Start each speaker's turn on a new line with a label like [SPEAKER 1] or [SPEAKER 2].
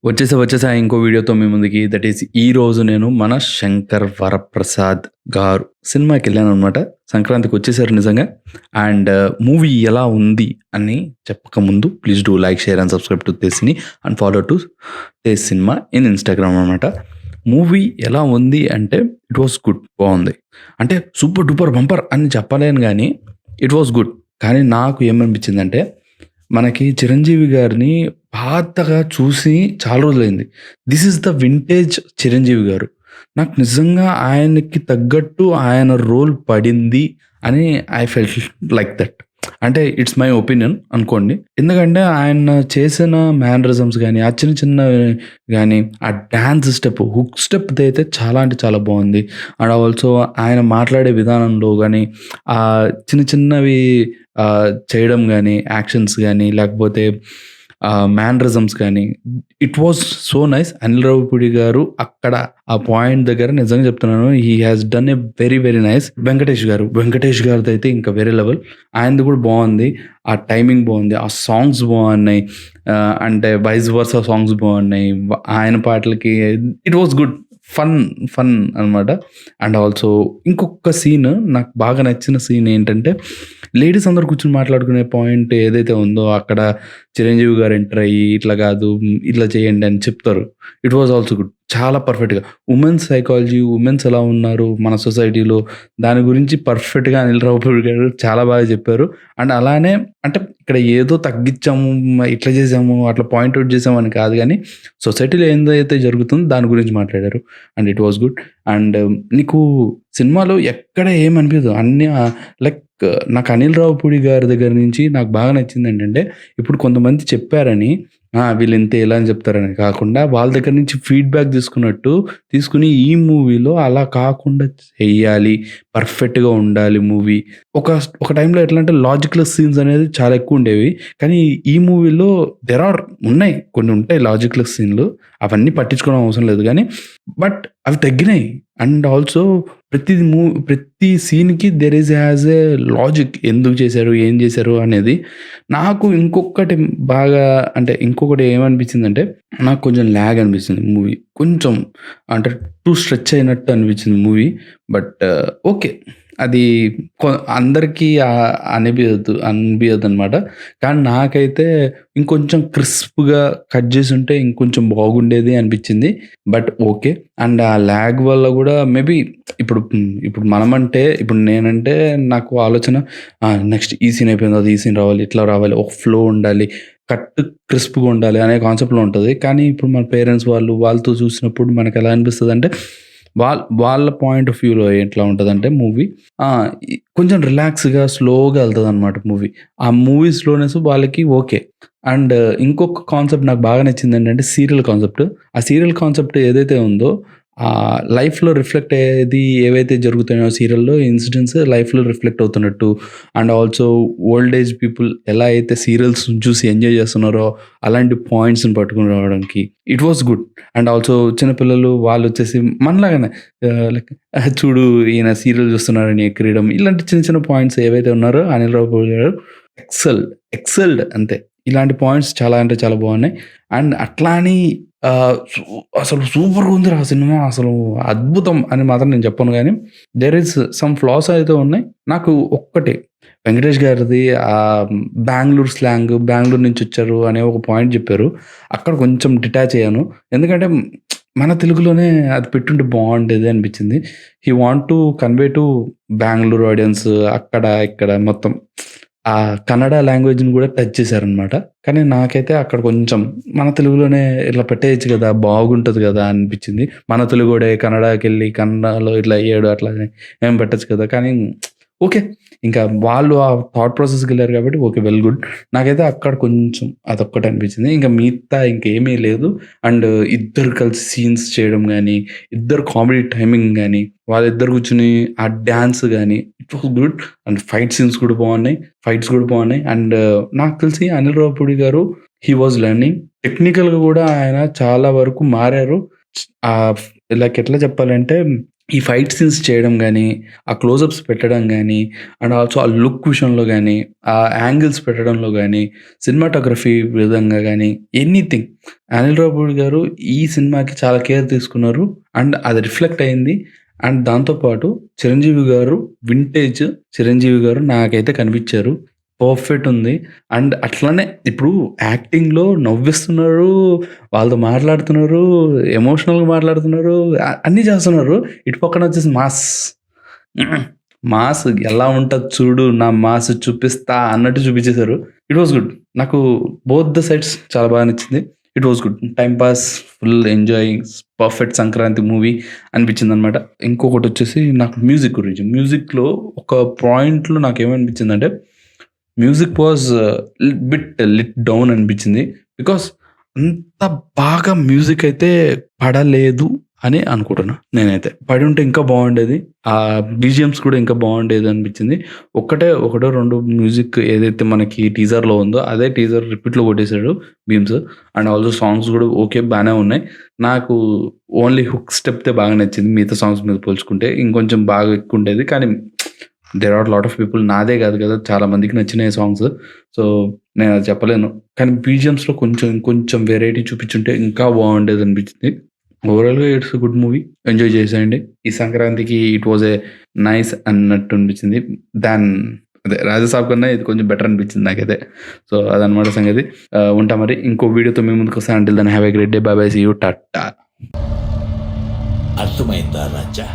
[SPEAKER 1] వచ్చేసా ఇంకో వీడియోతో మీ ముందుకి. దట్ ఈస్ ఈ రోజు నేను మన 'శంకర్ వరప్రసాద్' గారు సినిమాకెళ్ళాననమాట. సంక్రాంతికి వచ్చేసారు నిజంగా. అండ్ మూవీ ఎలా ఉంది అని చెప్పకముందు please do like, share and subscribe to Tej and follow to Tej cinema in Instagram అనమాట. మూవీ ఎలా ఉంది అంటే ఇట్ వాస్ గుడ్. బావుంది. అంటే సూపర్ డూపర్ బంపర్ అని చెప్పలేను గానీ ఇట్ వాస్ గుడ్. కానీ నాకు ఏమనిపించిందంటే మనకి 'చిరంజీవి' గారిని పాతగా చూసి చాలా రోజులైంది. This is the vintage 'Chiranjeevi' గారు. నాకు నిజంగా ఆయనకి తగ్గట్టు ఆయన రోల్ పడింది అని ఐ ఫెల్ట్ లైక్ దట్. అంటే ఇట్స్ మై ఒపీనియన్ అనుకోండి. ఎందుకంటే ఆయన చేసిన మేనరిజమ్స్ గానీ, ఆ చిన్న చిన్నవి గానీ, ఆ డాన్స్ స్టెప్, హుక్ స్టెప్‌దయితే చాలా అంటే చాలా బావుంది. అండ్ ఆల్సో ఆయన మాట్లాడే విధానంలో గానీ, చిన్న చిన్నవి చేయడం గానీ, యాక్షన్స్ గానీ, లేకపోతే మేనరిజమ్స్ కానీ it was so nice. Anil Ravipudi గారు అక్కడ ఆ పాయింట్ దగ్గర నిజంగా చెప్తున్నాను, he has done a very very nice. Venkatesh గారిది అయితే ఇంకా వేరే లెవెల్. ఆయనది కూడా బాగుంది. ఆ టైమింగ్ బాగుంది, ఆ సాంగ్స్ బాగున్నాయి. అంటే వైస్ వర్సా సాంగ్స్ బాగున్నాయి. ఆయన పాటలకి ఇట్ వాస్ గుడ్. ఫన్ అనమాట. అండ్ ఆల్సో ఇంకొక సీన్, నాకు బాగా నచ్చిన సీన్ ఏంటంటే, లేడీస్ అందరూ కూర్చొని మాట్లాడుకునే పాయింట్ ఏదైతే ఉందో అక్కడ చిరంజీవి గారు ఎంటర్ అయ్యి ఇట్లా కాదు, ఇట్లా చేయండి అని చెప్తారు. It was also good. చాలా పర్ఫెక్ట్‌గా ఉమెన్స్ సైకాలజీ, ఉమెన్స్ ఎలా ఉన్నారు మన సొసైటీలో, దాని గురించి పర్ఫెక్ట్‌గా అనిల్ రావిపూడి గారు చాలా బాగా చెప్పారు. అండ్ అలానే అంటే ఇక్కడ ఏదో తగ్గించాము, ఇట్లా చేసాము, అట్లా పాయింట్ అవుట్ చేసాము అని కాదు గానీ, సొసైటీలో ఏందైతే జరుగుతుందో దాని గురించి మాట్లాడారు. And it was good. And నీకు సినిమాలో ఎక్కడ ఏమనిపియదు. అన్నీ లైక్ నాకు అనిల్ రావిపూడి గారి దగ్గర నుంచి నాకు బాగా నచ్చిందేంటంటే, ఇప్పుడు కొంతమంది చెప్పారని వీళ్ళు ఇంతే ఇలా అని చెప్తారని కాకుండా, వాళ్ళ దగ్గర నుంచి ఫీడ్‌బ్యాక్ తీసుకొని ఈ మూవీలో అలా కాకుండా చెయ్యాలి, పర్ఫెక్ట్‌గా ఉండాలి మూవీ. ఒక ఒక టైంలో ఎట్లా అంటే లాజిక్‌లెస్ సీన్స్ అనేది చాలా ఎక్కువుండేవి. కానీ ఈ మూవీలో ఉన్నాయి. కొన్ని ఉంటాయి లాజిక్‌లెస్ సీన్‌లు. అవన్నీ పట్టించుకోవడం అవసరం లేదు గానీ, బట్ అవి తగ్గినాయి. అండ్ ఆల్సో ప్రతి సీన్‌కి దేర్ హాస్ ఏ లాజిక్. ఎందుకు చేశారు, ఏం చేశారు అనేది. నాకు ఇంకొకటి బాగా అంటే ఇంకొకటి ఏమనిపించిందంటే, నాకు కొంచెం ల్యాగ్ అనిపించింది మూవీ. కొంచెం అంటే టూ స్ట్రెచ్ అయినట్టు అనిపించింది మూవీ. But okay. అది అందరికీ అనిపియదనమాట. కానీ నాకైతే ఇంకొంచెం క్రిస్ప్‌గా కట్ చేసుంటే ఇంకొంచెం బాగుండేది అనిపించింది. But okay. అండ్ ఆ ల్యాగ్ వల్ల కూడా మేబీ ఇప్పుడు మనమంటే, ఇప్పుడు నేనంటే నాకు ఆలోచన నెక్స్ట్ ఈ సీన్ అయిపోయింది, అది ఈ సీన్ రావాలి, ఇట్లా రావాలి, ఒక ఫ్లో ఉండాలి, కట్ క్రిస్ప్‌గా ఉండాలి అనే కాన్సెప్ట్‌లో ఉంటది. కానీ ఇప్పుడు మన పేరెంట్స్ వాళ్ళతో చూసినప్పుడు మనకెలా అనిపిస్తదంటే, వాళ్ళ పాయింట్ ఆఫ్ వ్యూలో ఎట్లా ఉంటదంటే మూవీ కొంచెం రిలాక్స్‌గా, స్లోగా ఎళ్తదనమాట మూవీ. ఆ మూవీ స్లోనెస్ వాళ్ళకి ఓకే. అండ్ ఇంకొక కాన్సెప్ట్ నాకు బాగా నచ్చిందేంటంటే సీరియల్ కాన్సెప్ట్. ఆ సీరియల్ కాన్సెప్ట్ ఏదైతే ఉందో లైఫ్‌లో రిఫ్లెక్ట్ అయ్యేది ఏవైతే జరుగుతాయో సీరియల్‌లో ఇన్సిడెంట్స్ లైఫ్‌లో రిఫ్లెక్ట్ అవుతున్నట్టు. And also old age people ఎలా అయితే సీరియల్స్ చూసి ఎంజాయ్ చేస్తున్నారో అలాంటి పాయింట్స్‌ని పట్టుకొని రావడానికి it was good. And also చిన్నపిల్లలు వాళ్ళొచ్చేసి మనలాగానే లైక్ చూడు ఈయన సీరియల్ చూస్తున్నారని ఎక్కిరియడం, ఇలాంటి చిన్న చిన్న పాయింట్స్ ఏవైతే ఉన్నారో అనిల్ రావిపూడి గారు ఎక్సెల్డ్ అంతే. ఇలాంటి పాయింట్స్ చాలా అంటే చాలా బాగున్నాయి. అండ్ అట్లా అని ఆహ్, సు అసలు సూపర్‌గా ఉందిరా సినిమా, అసలు అద్భుతం అని మాత్రం నేను చెప్పను గానీ, దేర్ ఈస్ సమ్ ఫ్లాస్ అయితే ఉన్నాయి. నాకు ఒక్కటే వెంకటేష్ గారిది బెంగుళూరు స్లాంగ్, బెంగుళూరు నుంచొచ్చారు అనే ఒక పాయింట్ చెప్పారు. అక్కడ కొంచెం డిటాచ్ అయ్యాను. ఎందుకంటే మన తెలుగులోనే అది పెట్టుంటే బావుండేది అనిపించింది. హి want to convey to Bengaluru audience అక్కడ, ఇక్కడ మొత్తం కన్నడ లాంగ్వేజ్‌ని గూడా టచ్ చేశారనమాట. కానీ నాకైతే అక్కడ కొంచెం మన తెలుగులోనే ఇట్లా పెట్టేయొచ్చు గదా, బాగుంటది గదా అనిపించింది. మన తెలుగోడే కన్నడకెళ్ళి కన్నడలో ఇట్లా అయ్యాడు అట్లా ఏం పెట్టొచ్చు కదా! కానీ ఓకే. ఇంకా వాళ్ళు ఆ థాట్ ప్రాసెస్‌కెళ్లారు కాబట్టి ఓకే. Well good. నాకైతే అక్కడ కొంచెం అదొక్కటే అనిపించింది. ఇంక మిగతా ఇంకేమీ లేదు. అండ్ ఇద్దరు కలిసి సీన్స్ చేయడం గానీ, ఇద్దరు కామెడీ టైమింగ్ గానీ, వాళ్ళిద్దరు కూర్చొని ఆ డాన్స్ గానీ it was good. And fights కూడా బాగున్నాయి. అండ్ నాకు తెలిసి అనిల్ రావిపూడి గారు హి వాస్ లెర్నింగ్. టెక్నికల్‌గా గూడా ఆయన చాలా వరకు మారారు. లైక్ ఎట్లా చెప్పాలంటే ఈ ఫైట్ సీన్స్ చేయడం గానీ, ఆ క్లోజప్స్ పెట్టడం గానీ, అండ్ ఆల్సో ఆ లుక్ విషయంలో గానీ, ఆ యాంగిల్స్ పెట్టడంలో గానీ, సినిమాటోగ్రఫీ విధంగా గానీ, ఎనీథింగ్. అనిల్ రావిపూడి గారు ఈ సినిమాకి చాలా కేర్ తీసుకున్నారు. అండ్ అది రిఫ్లెక్ట్ అయింది. అండ్ దాంతో పాటు చిరంజీవి గారు వింటేజ్ చిరంజీవి గారు నాకైతే కనిపిచ్చారు. పర్ఫెక్ట్ ఉంది. అండ్ అట్లనే ఇప్పుడు యాక్టింగ్‌లో నవ్విస్తున్నారు, వాళ్ళతో మాట్లాడుతున్నారు, ఎమోషనల్‌గా మాట్లాడుతున్నారు, అన్నీ చేస్తున్నారు. ఇటు పక్కన వచ్చేసి మాస్. మాస్ ఎలా ఉంటది చూడు, నా మాస్ చూపిస్తా అన్నట్టు చూపించేసారు. It was good. నాకు బోత్ ద సైడ్స్ చాలా బాగా నచ్చింది. It was good. Time pass, full enjoying, perfect Sankranti movie అనిపించిందనమాట. ఇంకొకటొచ్చేసి నాకు మ్యూజిక్ గురించి. మ్యూజిక్‌లో ఒక పాయింట్‌లో నాకేమనిపించిందంటే మ్యూజిక్ వాజ్ లిట్ డౌన్ అనిపించింది. బికాస్ అంత బాగా మ్యూజిక్ అయితే పడలేదు అని అనుకుంటున్నా నేనైతే. పడుంటే ఇంకా బాగుండేది. ఆ బీజీఎమ్స్ కూడా ఇంకా బాగుండేది అనిపించింది. ఒకటో రెండో మ్యూజిక్ ఏదైతే మనకి టీజర్‌లో ఉందో అదే టీజర్ రిపీట్‌లో కొట్టేసాడు బీమ్స్. అండ్ ఆల్సో సాంగ్స్ కూడా ఓకే బానే ఉన్నాయి. నాకు ఓన్లీ హుక్ స్టెప్‌తే బాగా నచ్చింది. మిగతా సాంగ్స్ మీద పోల్చుకుంటే. ఇంకొంచెం బాగా ఎక్కువుండేది. కానీ there are lot of people, నాదే కాదు కదా, చాలా మందికి నచ్చినాయి సాంగ్స్. సో నేను అది చెప్పలేను. కానీ బీజీఎమ్స్‌లో ఇంకొంచెం వెరైటీ చూపించుంటే ఇంకా బాగుండేది అనిపించింది. ఓవరాల్‌గా it's a good movie. Enjoy చేసేయండి. ఈ సంక్రాంతికి ఇట్ వాస్ ఎ నైస్ అన్నట్టు అనిపించింది. దాన్ అదే రాజాసాబ్ కన్నా ఇది కొంచెం బెటర్ అనిపించింది నాకైతే. సో అదనమాట సంగతి. ఉంటా మరి. ఇంకో వీడియోతో మీ ముందుకు వస్తాను. Until then have a great day. Bye bye. See you. టాటా.
[SPEAKER 2] అర్థమైందా రాజా?